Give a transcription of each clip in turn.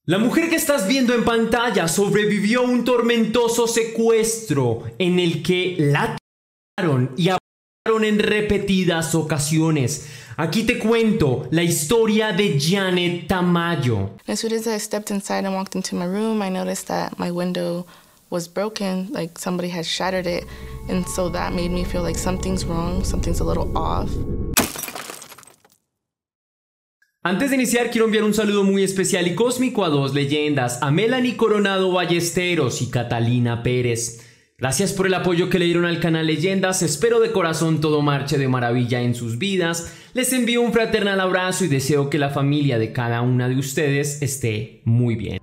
La mujer que estás viendo en pantalla sobrevivió a un tormentoso secuestro en el que la torturaron y abusaron en repetidas ocasiones. Aquí te cuento la historia de Janet Tamayo. As soon as I stepped inside and walked into my room, I noticed that my window was broken, like somebody had shattered it, and so that made me feel like something's wrong, something's a little off. Antes de iniciar, quiero enviar un saludo muy especial y cósmico a dos leyendas, a Melanie Coronado Ballesteros y Catalina Pérez. Gracias por el apoyo que le dieron al canal Leyendas, espero de corazón todo marche de maravilla en sus vidas. Les envío un fraternal abrazo y deseo que la familia de cada una de ustedes esté muy bien.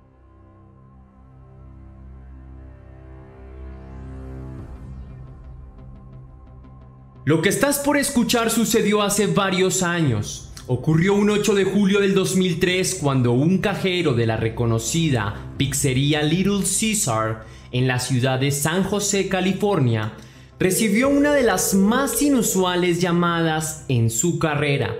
Lo que estás por escuchar sucedió hace varios años. Ocurrió un 8 de julio del 2003 cuando un cajero de la reconocida pizzería Little Caesar en la ciudad de San José, California, recibió una de las más inusuales llamadas en su carrera.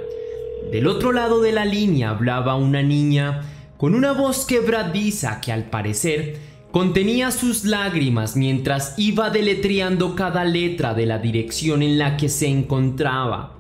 Del otro lado de la línea hablaba una niña con una voz quebradiza que al parecer contenía sus lágrimas mientras iba deletreando cada letra de la dirección en la que se encontraba.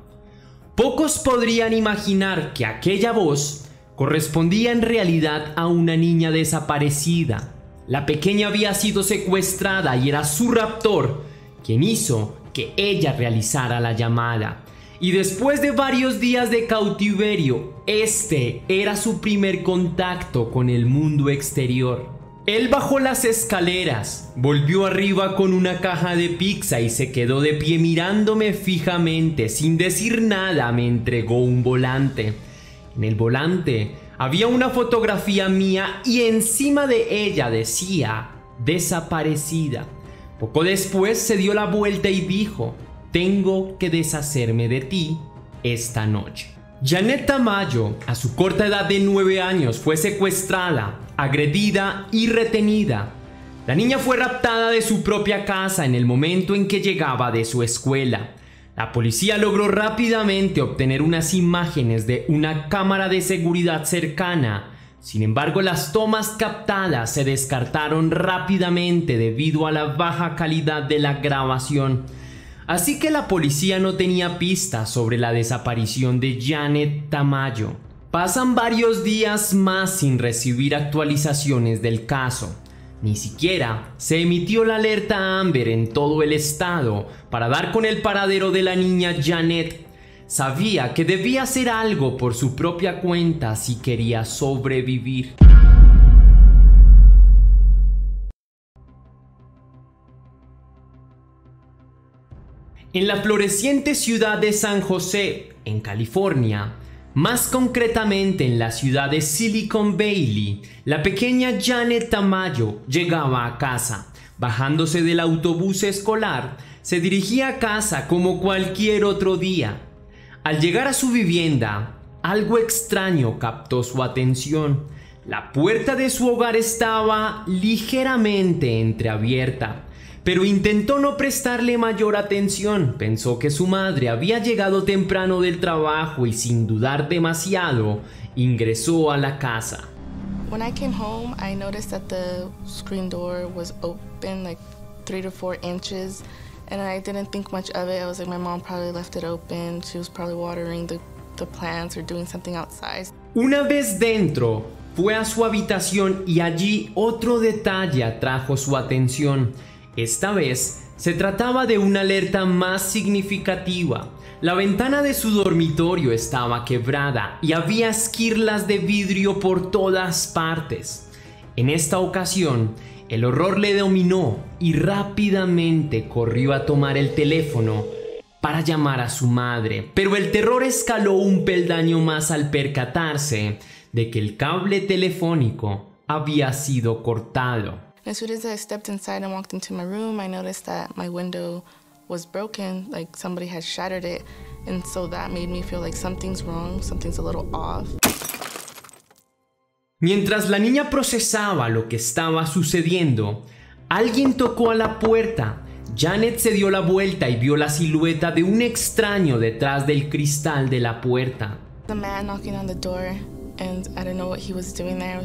Pocos podrían imaginar que aquella voz correspondía en realidad a una niña desaparecida. La pequeña había sido secuestrada y era su raptor quien hizo que ella realizara la llamada. Y después de varios días de cautiverio, este era su primer contacto con el mundo exterior. Él bajó las escaleras, volvió arriba con una caja de pizza y se quedó de pie mirándome fijamente. Sin decir nada me entregó un volante. En el volante había una fotografía mía y encima de ella decía desaparecida. Poco después se dio la vuelta y dijo: tengo que deshacerme de ti esta noche. Janet Tamayo, a su corta edad de 9 años, fue secuestrada, agredida y retenida. La niña fue raptada de su propia casa en el momento en que llegaba de su escuela. La policía logró rápidamente obtener unas imágenes de una cámara de seguridad cercana. Sin embargo, las tomas captadas se descartaron rápidamente debido a la baja calidad de la grabación. Así que la policía no tenía pistas sobre la desaparición de Janet Tamayo. Pasan varios días más sin recibir actualizaciones del caso. Ni siquiera se emitió la alerta Amber en todo el estado para dar con el paradero de la niña Janet. Sabía que debía hacer algo por su propia cuenta si quería sobrevivir. En la floreciente ciudad de San José, en California, más concretamente en la ciudad de Silicon Valley, la pequeña Janet Tamayo llegaba a casa. Bajándose del autobús escolar, se dirigía a casa como cualquier otro día. Al llegar a su vivienda, algo extraño captó su atención. La puerta de su hogar estaba ligeramente entreabierta, pero intentó no prestarle mayor atención. Pensó que su madre había llegado temprano del trabajo y sin dudar demasiado, ingresó a la casa. When I came home, I noticed that the screen door was open like 3 to 4 inches, and I didn't think much of it. I was like, my mom probably left it open. She was probably watering the plants or doing something outside. Una vez dentro, fue a su habitación y allí otro detalle atrajo su atención. Esta vez se trataba de una alerta más significativa. La ventana de su dormitorio estaba quebrada y había esquirlas de vidrio por todas partes. En esta ocasión, el horror le dominó y rápidamente corrió a tomar el teléfono para llamar a su madre. Pero el terror escaló un peldaño más al percatarse de que el cable telefónico había sido cortado. As soon as I stepped inside and walked into my room, I noticed that my window was broken, like somebody had shattered it, and so that made me feel like something's wrong, something's a little off. Mientras la niña procesaba lo que estaba sucediendo, alguien tocó a la puerta. Janet se dio la vuelta y vio la silueta de un extraño detrás del cristal de la puerta. The man knocking on the door, and I don't know what he was doing there.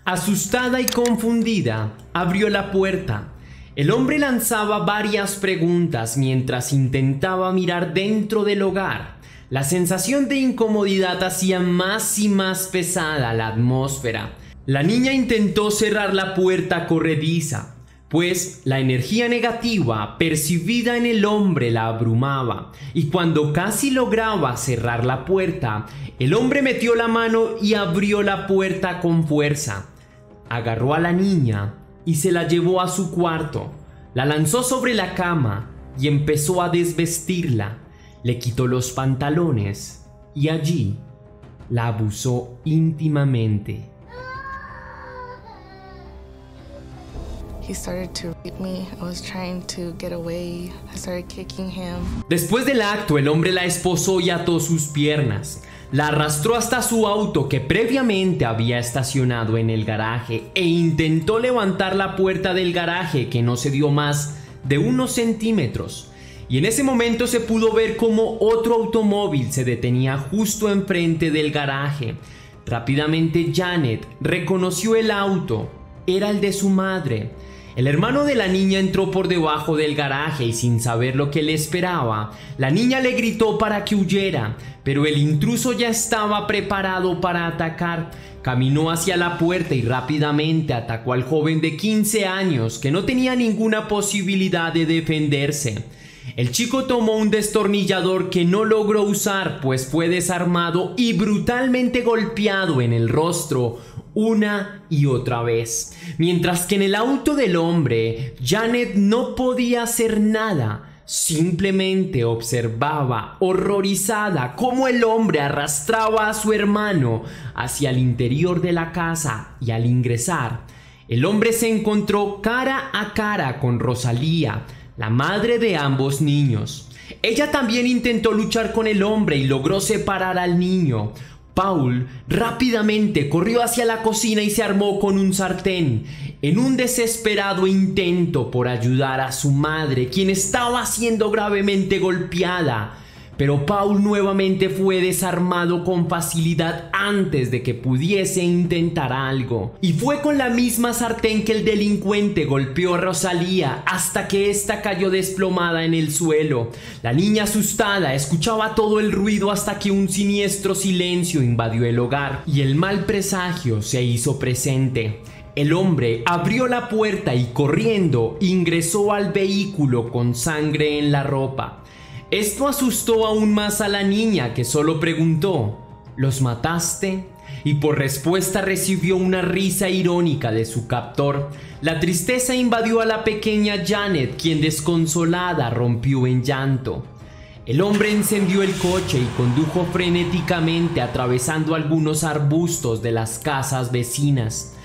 Asustada y confundida, abrió la puerta. El hombre lanzaba varias preguntas mientras intentaba mirar dentro del hogar. La sensación de incomodidad hacía más y más pesada la atmósfera. La niña intentó cerrar la puerta corrediza, pues la energía negativa percibida en el hombre la abrumaba, y cuando casi lograba cerrar la puerta, el hombre metió la mano y abrió la puerta con fuerza. Agarró a la niña y se la llevó a su cuarto, la lanzó sobre la cama y empezó a desvestirla. Le quitó los pantalones y allí la abusó íntimamente. He started to rape me. I was trying to get away. I started kicking him. Después del acto, el hombre la esposó y ató sus piernas. La arrastró hasta su auto que previamente había estacionado en el garaje e intentó levantar la puerta del garaje, que no se dio más de unos centímetros. Y en ese momento se pudo ver cómo otro automóvil se detenía justo enfrente del garaje. Rápidamente Janet reconoció el auto. Era el de su madre. El hermano de la niña entró por debajo del garaje y, sin saber lo que le esperaba, la niña le gritó para que huyera, pero el intruso ya estaba preparado para atacar. Caminó hacia la puerta y rápidamente atacó al joven de 15 años que no tenía ninguna posibilidad de defenderse. El chico tomó un destornillador que no logró usar, pues fue desarmado y brutalmente golpeado en el rostro una y otra vez. Mientras que en el auto del hombre, Janet no podía hacer nada. Simplemente observaba, horrorizada, cómo el hombre arrastraba a su hermano hacia el interior de la casa, y al ingresar, el hombre se encontró cara a cara con Rosalía, la madre de ambos niños. Ella también intentó luchar con el hombre y logró separar al niño. Paul rápidamente corrió hacia la cocina y se armó con un sartén, en un desesperado intento por ayudar a su madre, quien estaba siendo gravemente golpeada. Pero Paul nuevamente fue desarmado con facilidad antes de que pudiese intentar algo. Y fue con la misma sartén que el delincuente golpeó a Rosalía hasta que ésta cayó desplomada en el suelo. La niña, asustada, escuchaba todo el ruido hasta que un siniestro silencio invadió el hogar y el mal presagio se hizo presente. El hombre abrió la puerta y, corriendo, ingresó al vehículo con sangre en la ropa. Esto asustó aún más a la niña, que solo preguntó: ¿los mataste? Y por respuesta recibió una risa irónica de su captor. La tristeza invadió a la pequeña Janet, quien, desconsolada, rompió en llanto. El hombre encendió el coche y condujo frenéticamente, atravesando algunos arbustos de las casas vecinas.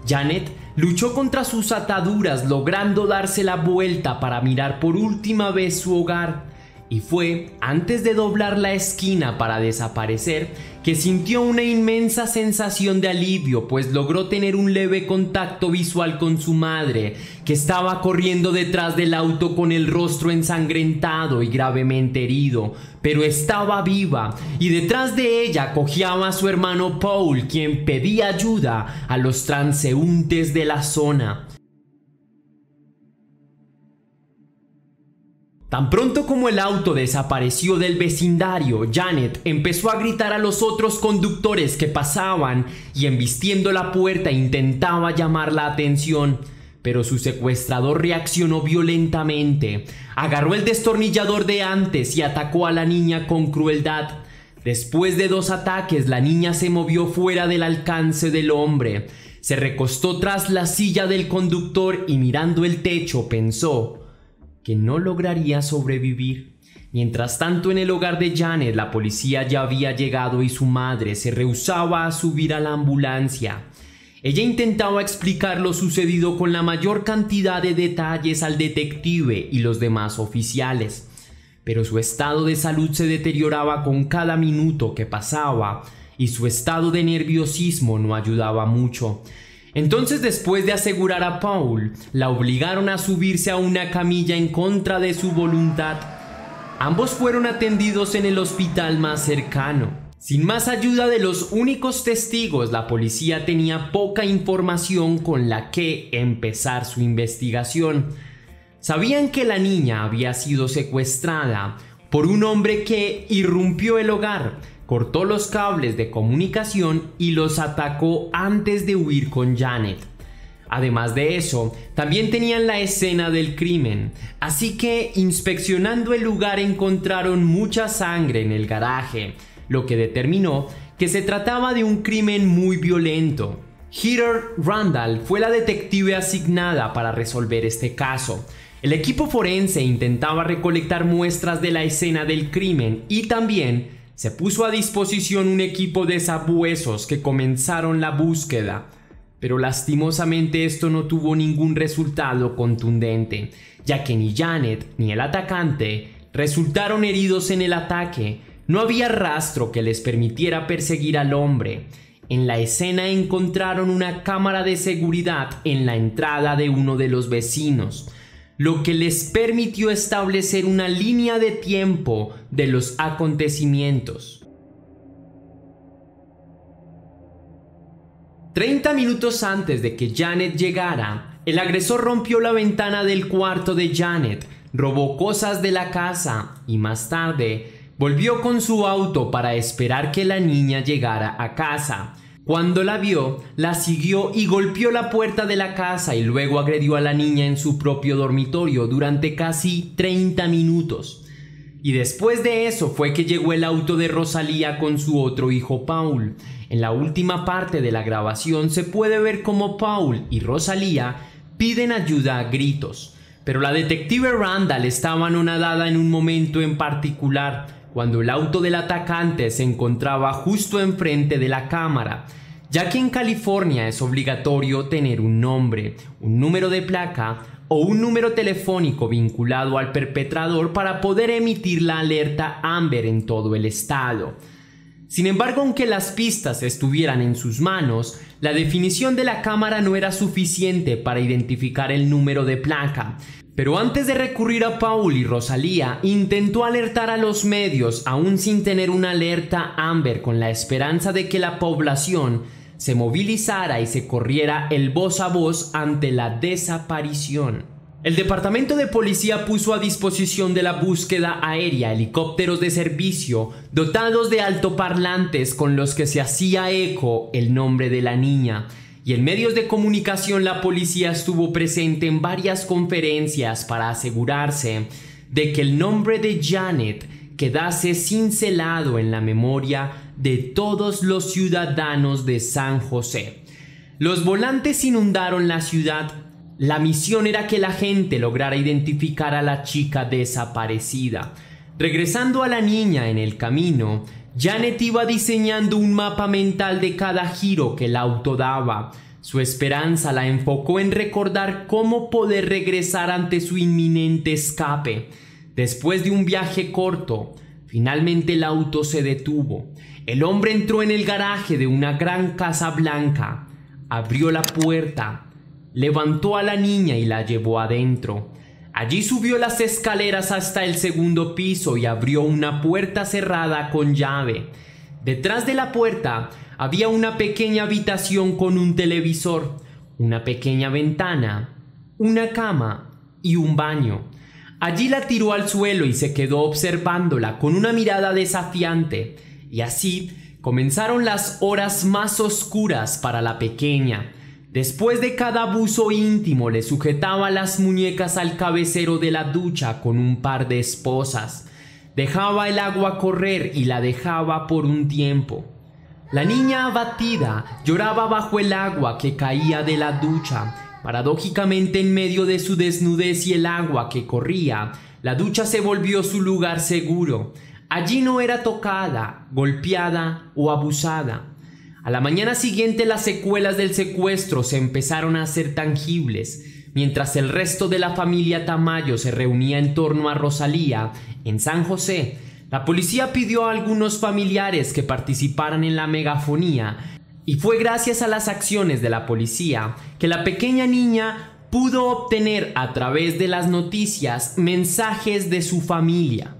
Janet luchó contra sus ataduras, logrando darse la vuelta para mirar por última vez su hogar. Y fue antes de doblar la esquina para desaparecer que sintió una inmensa sensación de alivio, pues logró tener un leve contacto visual con su madre, que estaba corriendo detrás del auto con el rostro ensangrentado y gravemente herido, pero estaba viva, y detrás de ella cojeaba a su hermano Paul, quien pedía ayuda a los transeúntes de la zona. Tan pronto como el auto desapareció del vecindario, Janet empezó a gritar a los otros conductores que pasaban y, embistiendo la puerta, intentaba llamar la atención. Pero su secuestrador reaccionó violentamente, agarró el destornillador de antes y atacó a la niña con crueldad. Después de 2 ataques, la niña se movió fuera del alcance del hombre. Se recostó tras la silla del conductor y, mirando el techo, pensó que no lograría sobrevivir. Mientras tanto, en el hogar de Janet, la policía ya había llegado y su madre se rehusaba a subir a la ambulancia. Ella intentaba explicar lo sucedido con la mayor cantidad de detalles al detective y los demás oficiales, pero su estado de salud se deterioraba con cada minuto que pasaba y su estado de nerviosismo no ayudaba mucho. Entonces, después de asegurar a Paul, la obligaron a subirse a una camilla en contra de su voluntad. Ambos fueron atendidos en el hospital más cercano. Sin más ayuda de los únicos testigos, la policía tenía poca información con la que empezar su investigación. Sabían que la niña había sido secuestrada por un hombre que irrumpió el hogar, cortó los cables de comunicación y los atacó antes de huir con Janet. Además de eso, también tenían la escena del crimen, así que inspeccionando el lugar encontraron mucha sangre en el garaje, lo que determinó que se trataba de un crimen muy violento. Heather Randall fue la detective asignada para resolver este caso. El equipo forense intentaba recolectar muestras de la escena del crimen y también se puso a disposición un equipo de sabuesos que comenzaron la búsqueda. Pero lastimosamente esto no tuvo ningún resultado contundente, ya que ni Janet ni el atacante resultaron heridos en el ataque. No había rastro que les permitiera perseguir al hombre. En la escena encontraron una cámara de seguridad en la entrada de uno de los vecinos, lo que les permitió establecer una línea de tiempo de los acontecimientos. 30 minutos antes de que Janet llegara, el agresor rompió la ventana del cuarto de Janet, robó cosas de la casa y más tarde volvió con su auto para esperar que la niña llegara a casa. Cuando la vio, la siguió y golpeó la puerta de la casa y luego agredió a la niña en su propio dormitorio durante casi 30 minutos. Y después de eso fue que llegó el auto de Rosalía con su otro hijo Paul. En la última parte de la grabación se puede ver cómo Paul y Rosalía piden ayuda a gritos. Pero la detective Randall estaba anonadada en un momento en particular, cuando el auto del atacante se encontraba justo enfrente de la cámara, ya que en California es obligatorio tener un nombre, un número de placa o un número telefónico vinculado al perpetrador para poder emitir la alerta Amber en todo el estado. Sin embargo, aunque las pistas estuvieran en sus manos, la definición de la cámara no era suficiente para identificar el número de placa. Pero antes de recurrir a Paul y Rosalía, intentó alertar a los medios aún sin tener una alerta Amber, con la esperanza de que la población se movilizara y se corriera el voz a voz ante la desaparición. El departamento de policía puso a disposición de la búsqueda aérea helicópteros de servicio dotados de altoparlantes con los que se hacía eco el nombre de la niña. Y en medios de comunicación la policía estuvo presente en varias conferencias para asegurarse de que el nombre de Janet quedase cincelado en la memoria de todos los ciudadanos de San José. Los volantes inundaron la ciudad. La misión era que la gente lograra identificar a la chica desaparecida. Regresando a la niña en el camino, Janet iba diseñando un mapa mental de cada giro que el auto daba. Su esperanza la enfocó en recordar cómo poder regresar ante su inminente escape. Después de un viaje corto, finalmente el auto se detuvo. El hombre entró en el garaje de una gran casa blanca, abrió la puerta, levantó a la niña y la llevó adentro. Allí subió las escaleras hasta el segundo piso y abrió una puerta cerrada con llave. Detrás de la puerta había una pequeña habitación con un televisor, una pequeña ventana, una cama y un baño. Allí la tiró al suelo y se quedó observándola con una mirada desafiante. Y así comenzaron las horas más oscuras para la pequeña. Después de cada abuso íntimo le sujetaba las muñecas al cabecero de la ducha con un par de esposas. Dejaba el agua correr y la dejaba por un tiempo. La niña abatida lloraba bajo el agua que caía de la ducha. Paradójicamente, en medio de su desnudez y el agua que corría, la ducha se volvió su lugar seguro. Allí no era tocada, golpeada o abusada. A la mañana siguiente las secuelas del secuestro se empezaron a hacer tangibles. Mientras el resto de la familia Tamayo se reunía en torno a Rosalía en San José, la policía pidió a algunos familiares que participaran en la megafonía, y fue gracias a las acciones de la policía que la pequeña niña pudo obtener a través de las noticias mensajes de su familia,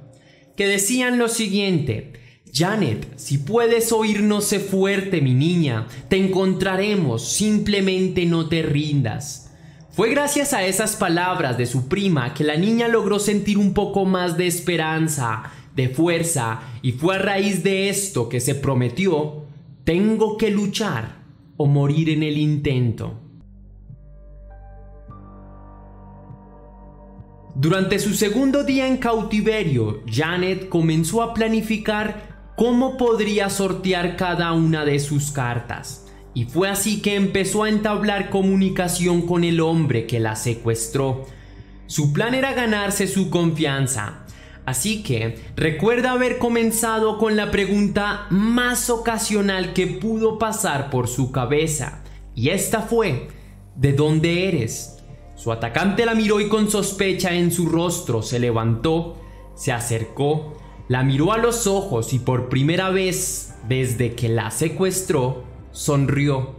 que decían lo siguiente: Janet, si puedes oírnos, sé fuerte, mi niña. Te encontraremos, simplemente no te rindas. Fue gracias a esas palabras de su prima que la niña logró sentir un poco más de esperanza, de fuerza, y fue a raíz de esto que se prometió: tengo que luchar o morir en el intento. Durante su segundo día en cautiverio, Janet comenzó a planificar cómo podría sortear cada una de sus cartas. Y fue así que empezó a entablar comunicación con el hombre que la secuestró. Su plan era ganarse su confianza. Así que recuerda haber comenzado con la pregunta más ocasional que pudo pasar por su cabeza. Y esta fue: ¿de dónde eres? Su atacante la miró y con sospecha en su rostro se levantó, se acercó, la miró a los ojos y por primera vez desde que la secuestró, sonrió.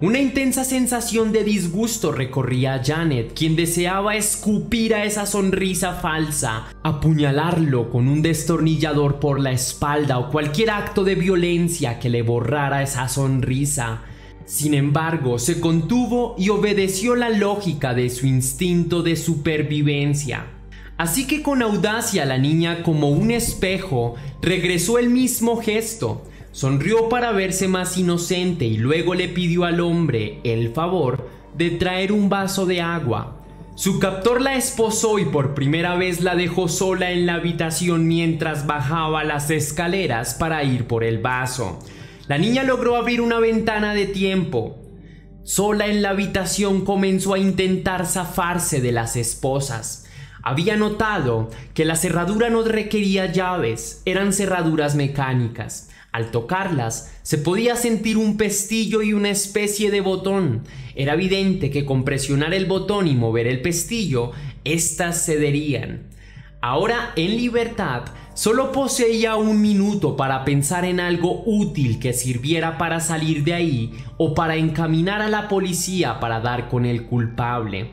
Una intensa sensación de disgusto recorría a Janet, quien deseaba escupir a esa sonrisa falsa, apuñalarlo con un destornillador por la espalda o cualquier acto de violencia que le borrara esa sonrisa. Sin embargo, se contuvo y obedeció la lógica de su instinto de supervivencia. Así que con audacia la niña, como un espejo, regresó el mismo gesto. Sonrió para verse más inocente y luego le pidió al hombre el favor de traer un vaso de agua. Su captor la esposó y por primera vez la dejó sola en la habitación mientras bajaba las escaleras para ir por el vaso. La niña logró abrir una ventana de tiempo. Sola en la habitación comenzó a intentar zafarse de las esposas. Había notado que la cerradura no requería llaves, eran cerraduras mecánicas. Al tocarlas, se podía sentir un pestillo y una especie de botón. Era evidente que con presionar el botón y mover el pestillo, éstas cederían. Ahora, en libertad, solo poseía un minuto para pensar en algo útil que sirviera para salir de ahí o para encaminar a la policía para dar con el culpable.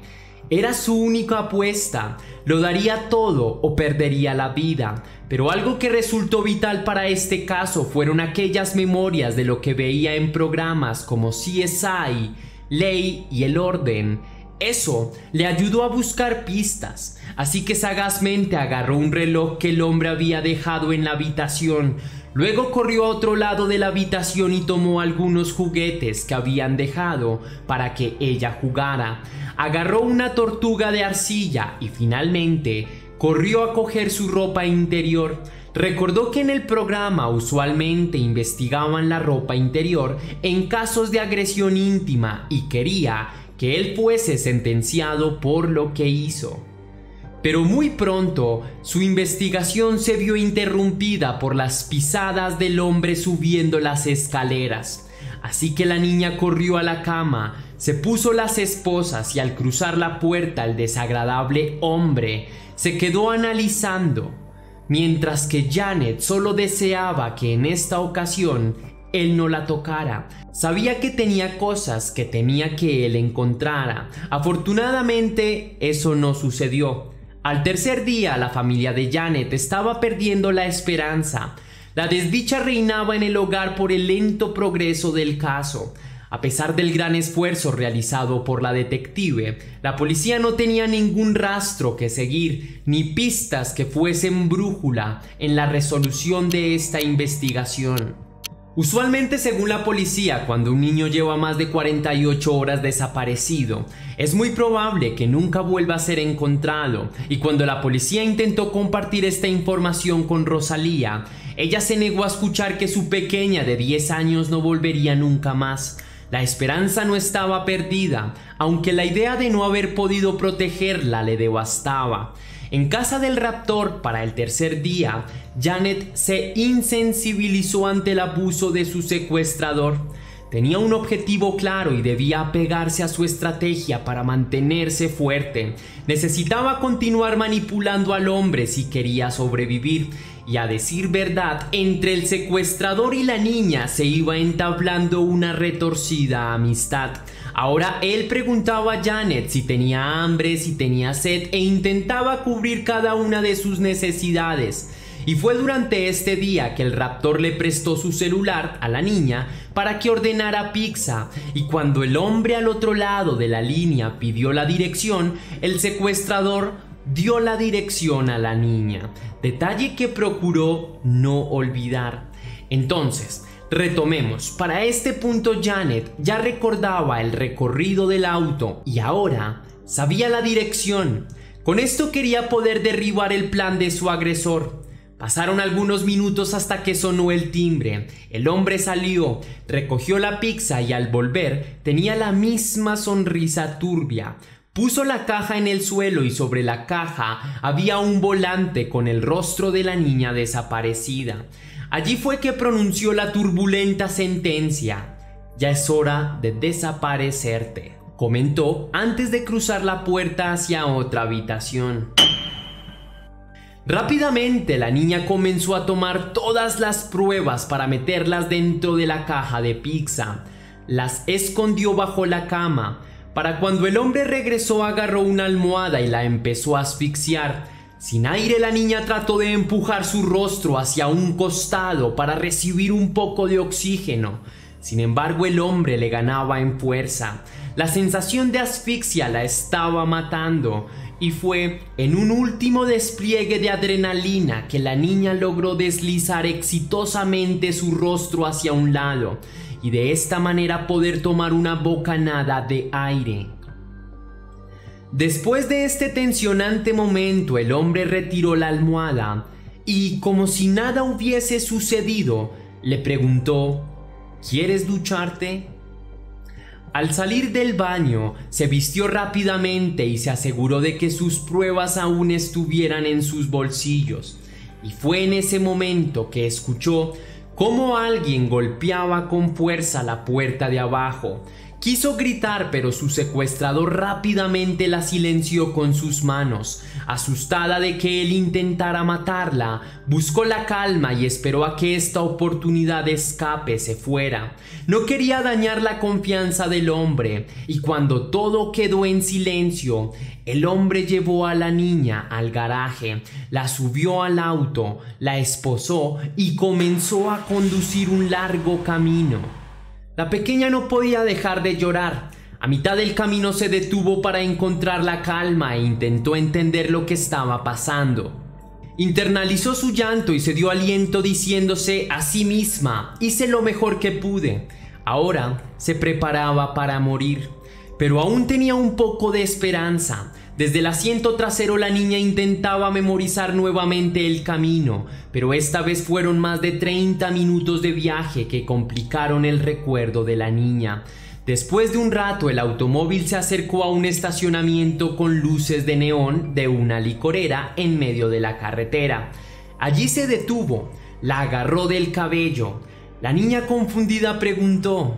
Era su única apuesta, lo daría todo o perdería la vida, pero algo que resultó vital para este caso fueron aquellas memorias de lo que veía en programas como CSI, Ley y El Orden. Eso le ayudó a buscar pistas, así que sagazmente agarró un reloj que el hombre había dejado en la habitación. Luego corrió a otro lado de la habitación y tomó algunos juguetes que habían dejado para que ella jugara. Agarró una tortuga de arcilla y finalmente corrió a coger su ropa interior. Recordó que en el programa usualmente investigaban la ropa interior en casos de agresión íntima y quería que él fuese sentenciado por lo que hizo. Pero muy pronto su investigación se vio interrumpida por las pisadas del hombre subiendo las escaleras. Así que la niña corrió a la cama, se puso las esposas y al cruzar la puerta el desagradable hombre se quedó analizando, mientras que Janet solo deseaba que en esta ocasión él no la tocara. Sabía que tenía cosas que temía que él encontrara. Afortunadamente eso no sucedió. Al tercer día, la familia de Janet estaba perdiendo la esperanza. La desdicha reinaba en el hogar por el lento progreso del caso. A pesar del gran esfuerzo realizado por la detective, la policía no tenía ningún rastro que seguir, ni pistas que fuesen brújula en la resolución de esta investigación. Usualmente, según la policía, cuando un niño lleva más de 48 horas desaparecido, es muy probable que nunca vuelva a ser encontrado, y cuando la policía intentó compartir esta información con Rosalía, ella se negó a escuchar que su pequeña de 10 años no volvería nunca más. La esperanza no estaba perdida, aunque la idea de no haber podido protegerla le devastaba. En casa del raptor, para el tercer día, Janet se insensibilizó ante el abuso de su secuestrador. Tenía un objetivo claro y debía apegarse a su estrategia para mantenerse fuerte. Necesitaba continuar manipulando al hombre si quería sobrevivir. Y a decir verdad, entre el secuestrador y la niña se iba entablando una retorcida amistad. Ahora él preguntaba a Janet si tenía hambre, si tenía sed e intentaba cubrir cada una de sus necesidades. Y fue durante este día que el raptor le prestó su celular a la niña para que ordenara pizza, y cuando el hombre al otro lado de la línea pidió la dirección, el secuestrador dio la dirección a la niña, detalle que procuró no olvidar. Entonces, retomemos. Para este punto Janet ya recordaba el recorrido del auto y ahora sabía la dirección. Con esto quería poder derribar el plan de su agresor. Pasaron algunos minutos hasta que sonó el timbre. El hombre salió, recogió la pizza y al volver tenía la misma sonrisa turbia. Puso la caja en el suelo y sobre la caja había un volante con el rostro de la niña desaparecida. Allí fue que pronunció la turbulenta sentencia: "Ya es hora de desaparecerte", comentó antes de cruzar la puerta hacia otra habitación. Rápidamente la niña comenzó a tomar todas las pruebas para meterlas dentro de la caja de pizza. Las escondió bajo la cama. Para cuando el hombre regresó, agarró una almohada y la empezó a asfixiar. Sin aire, la niña trató de empujar su rostro hacia un costado para recibir un poco de oxígeno. Sin embargo, el hombre le ganaba en fuerza. La sensación de asfixia la estaba matando. Y fue en un último despliegue de adrenalina que la niña logró deslizar exitosamente su rostro hacia un lado y de esta manera poder tomar una bocanada de aire. Después de este tensionante momento, el hombre retiró la almohada y, como si nada hubiese sucedido, le preguntó: ¿quieres ducharte? Al salir del baño, se vistió rápidamente y se aseguró de que sus pruebas aún estuvieran en sus bolsillos. Y fue en ese momento que escuchó cómo alguien golpeaba con fuerza la puerta de abajo. Quiso gritar, pero su secuestrador rápidamente la silenció con sus manos. Asustada de que él intentara matarla, buscó la calma y esperó a que esta oportunidad de escape se fuera. No quería dañar la confianza del hombre, y cuando todo quedó en silencio, el hombre llevó a la niña al garaje, la subió al auto, la esposó y comenzó a conducir un largo camino. La pequeña no podía dejar de llorar. A mitad del camino se detuvo para encontrar la calma e intentó entender lo que estaba pasando. Internalizó su llanto y se dio aliento diciéndose a sí misma: hice lo mejor que pude. Ahora se preparaba para morir, pero aún tenía un poco de esperanza. Desde el asiento trasero la niña intentaba memorizar nuevamente el camino, pero esta vez fueron más de 30 minutos de viaje que complicaron el recuerdo de la niña. Después de un rato, el automóvil se acercó a un estacionamiento con luces de neón de una licorera en medio de la carretera. Allí se detuvo, la agarró del cabello. La niña confundida preguntó: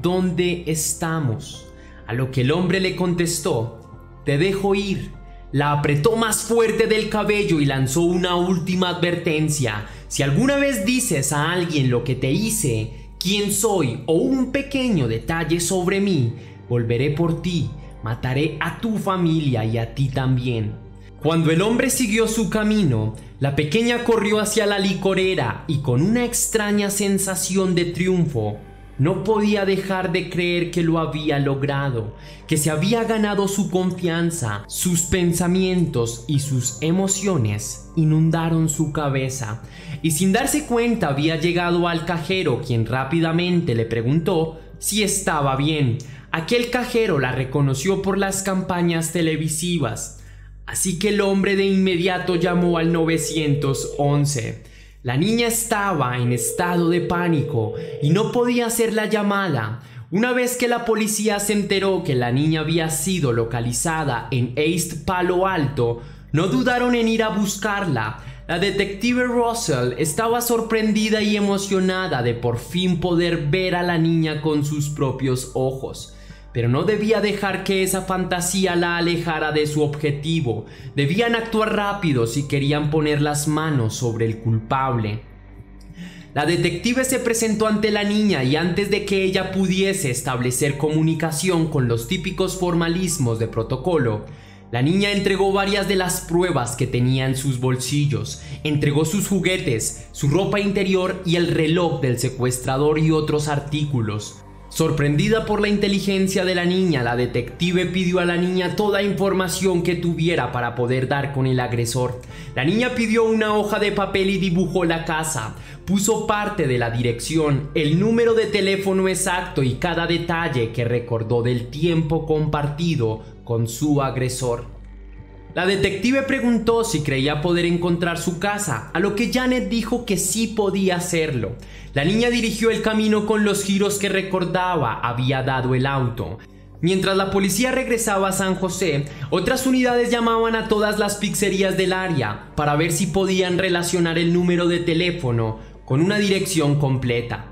¿dónde estamos? A lo que el hombre le contestó: te dejo ir. La apretó más fuerte del cabello y lanzó una última advertencia: si alguna vez dices a alguien lo que te hice, quién soy o un pequeño detalle sobre mí, volveré por ti, mataré a tu familia y a ti también. Cuando el hombre siguió su camino, la pequeña corrió hacia la licorera y con una extraña sensación de triunfo, no podía dejar de creer que lo había logrado, que se había ganado su confianza. Sus pensamientos y sus emociones inundaron su cabeza, y sin darse cuenta había llegado al cajero, quien rápidamente le preguntó si estaba bien. Aquel cajero la reconoció por las campañas televisivas, así que el hombre de inmediato llamó al 911. La niña estaba en estado de pánico y no podía hacer la llamada. Una vez que la policía se enteró que la niña había sido localizada en East Palo Alto, no dudaron en ir a buscarla. La detective Russell estaba sorprendida y emocionada de por fin poder ver a la niña con sus propios ojos. Pero no debía dejar que esa fantasía la alejara de su objetivo. Debían actuar rápido si querían poner las manos sobre el culpable. La detective se presentó ante la niña y antes de que ella pudiese establecer comunicación con los típicos formalismos de protocolo, La niña entregó varias de las pruebas que tenía en sus bolsillos, entregó sus juguetes, su ropa interior y el reloj del secuestrador y otros artículos. Sorprendida por la inteligencia de la niña, la detective pidió a la niña toda información que tuviera para poder dar con el agresor. La niña pidió una hoja de papel y dibujó la casa. Puso parte de la dirección, el número de teléfono exacto y cada detalle que recordó del tiempo compartido con su agresor. La detective preguntó si creía poder encontrar su casa, a lo que Janet dijo que sí podía hacerlo. La niña dirigió el camino con los giros que recordaba había dado el auto. Mientras la policía regresaba a San José, otras unidades llamaban a todas las pizzerías del área para ver si podían relacionar el número de teléfono con una dirección completa.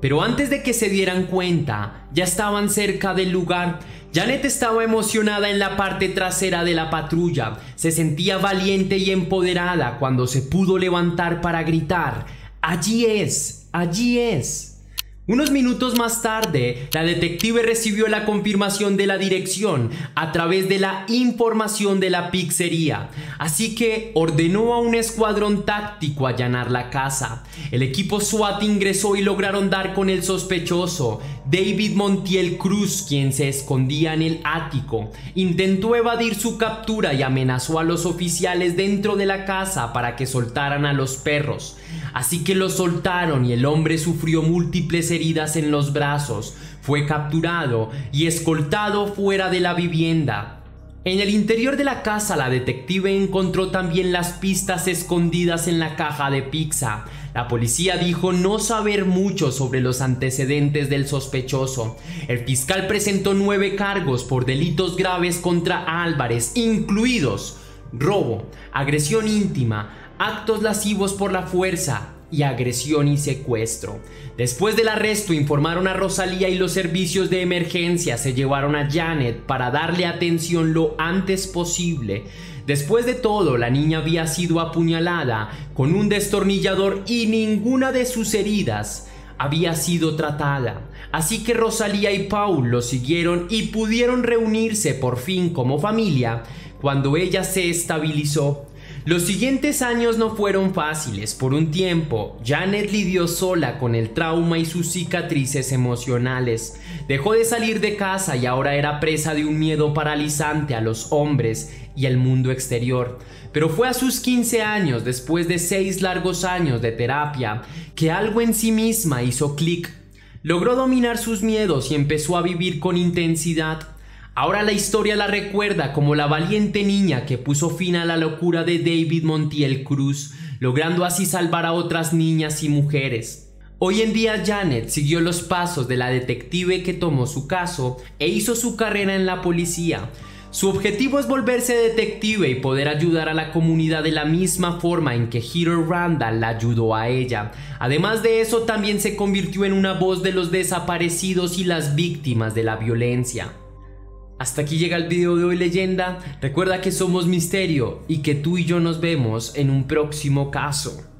Pero antes de que se dieran cuenta, ya estaban cerca del lugar. Janet estaba emocionada en la parte trasera de la patrulla. Se sentía valiente y empoderada cuando se pudo levantar para gritar: ¡allí es! ¡Allí es! Unos minutos más tarde, la detective recibió la confirmación de la dirección a través de la información de la pizzería, así que ordenó a un escuadrón táctico allanar la casa. El equipo SWAT ingresó y lograron dar con el sospechoso, David Montiel Cruz, quien se escondía en el ático. Intentó evadir su captura y amenazó a los oficiales dentro de la casa para que soltaran a los perros. Así que lo soltaron y el hombre sufrió múltiples heridas en los brazos, fue capturado y escoltado fuera de la vivienda. En el interior de la casa, la detective encontró también las pistas escondidas en la caja de pizza. La policía dijo no saber mucho sobre los antecedentes del sospechoso. El fiscal presentó 9 cargos por delitos graves contra Álvarez, incluidos robo, agresión íntima, actos lascivos por la fuerza y agresión y secuestro. Después del arresto, informaron a Rosalía y los servicios de emergencia se llevaron a Janet para darle atención lo antes posible. Después de todo, la niña había sido apuñalada con un destornillador y ninguna de sus heridas había sido tratada. Así que Rosalía y Paul lo siguieron y pudieron reunirse por fin como familia cuando ella se estabilizó. Los siguientes años no fueron fáciles. Por un tiempo, Janet lidió sola con el trauma y sus cicatrices emocionales. Dejó de salir de casa y ahora era presa de un miedo paralizante a los hombres y el mundo exterior. Pero fue a sus 15 años, después de 6 largos años de terapia, que algo en sí misma hizo clic. Logró dominar sus miedos y empezó a vivir con intensidad. Ahora la historia la recuerda como la valiente niña que puso fin a la locura de David Montiel Cruz, logrando así salvar a otras niñas y mujeres. Hoy en día Janet siguió los pasos de la detective que tomó su caso e hizo su carrera en la policía. Su objetivo es volverse detective y poder ayudar a la comunidad de la misma forma en que Heather Randall la ayudó a ella. Además de eso, también se convirtió en una voz de los desaparecidos y las víctimas de la violencia. Hasta aquí llega el video de hoy, leyenda. Recuerda que somos Misterio y que tú y yo nos vemos en un próximo caso.